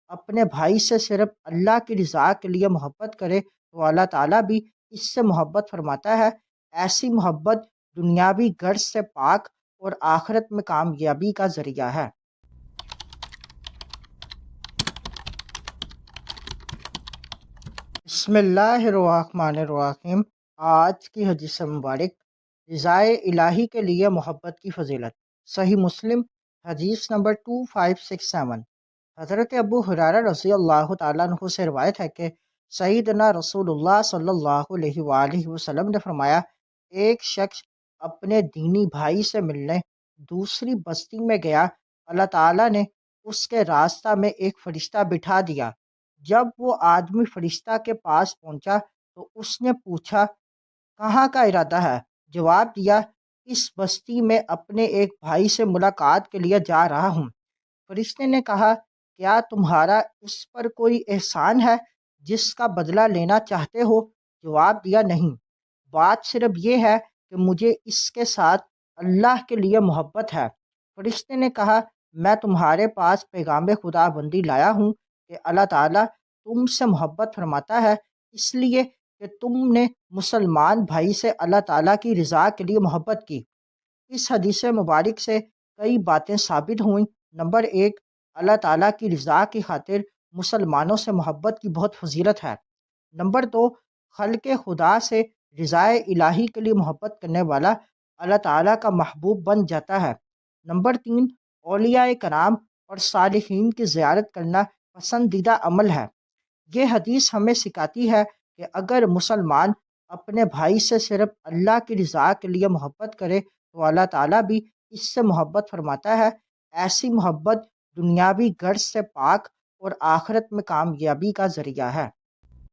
اپنے بھائی سے صرف اللہ کی رضا کے لیے محبت کرے تو اللہ تعالیٰ بھی اس سے محبت فرماتا ہے۔ ایسی محبت دنیاوی غرض سے پاک اور آخرت میں کامیابی کا ذریعہ ہے۔ بسم اللہ الرحمن الرحیم۔ آج کی حدیث مبارک رضائے الہی کے لیے محبت کی فضیلت۔ صحیح مسلم حدیث نمبر 2567۔ حضرت ابو ہریرہ رضی اللہ تعالیٰ عنہ سے روایت ہے کہ سیدنا رسول اللہ صلی اللہ علیہ وآلہ وسلم نے فرمایا، ایک شخص اپنے دینی بھائی سے ملنے دوسری بستی میں گیا، اللہ تعالیٰ نے اس کے راستہ میں ایک فرشتہ بٹھا دیا۔ جب وہ آدمی فرشتہ کے پاس پہنچا تو اس نے پوچھا، کہاں کا ارادہ ہے؟ جواب دیا، اس بستی میں اپنے ایک بھائی سے ملاقات کے لیے جا رہا ہوں۔ فرشتے نے کہا، کیا تمہارا اس پر کوئی احسان ہے جس کا بدلہ لینا چاہتے ہو؟ جواب دیا، نہیں، بات صرف یہ ہے کہ مجھے اس کے ساتھ اللہ کے لیے محبت ہے۔ فرشتے نے کہا، میں تمہارے پاس پیغام خدا بندی لایا ہوں کہ اللہ تعالیٰ تم سے محبت فرماتا ہے، اس لیے کہ تم نے مسلمان بھائی سے اللہ تعالیٰ کی رضا کے لیے محبت کی۔ اس حدیث مبارک سے کئی باتیں ثابت ہوئیں۔ نمبر 1، اللہ تعالیٰ کی رضا کی خاطر مسلمانوں سے محبت کی بہت فضیلت ہے۔ نمبر 2، خلق خدا سے رضائے الہی کے لیے محبت کرنے والا اللہ تعالیٰ کا محبوب بن جاتا ہے۔ نمبر 3، اولیاء کرام اور صالحین کی زیارت کرنا پسندیدہ عمل ہے۔ یہ حدیث ہمیں سکھاتی ہے کہ اگر مسلمان اپنے بھائی سے صرف اللہ کی رضا کے لیے محبت کرے تو اللہ تعالیٰ بھی اس سے محبت فرماتا ہے۔ ایسی محبت دنیاوی غرض سے پاک اور آخرت میں کامیابی کا ذریعہ ہے۔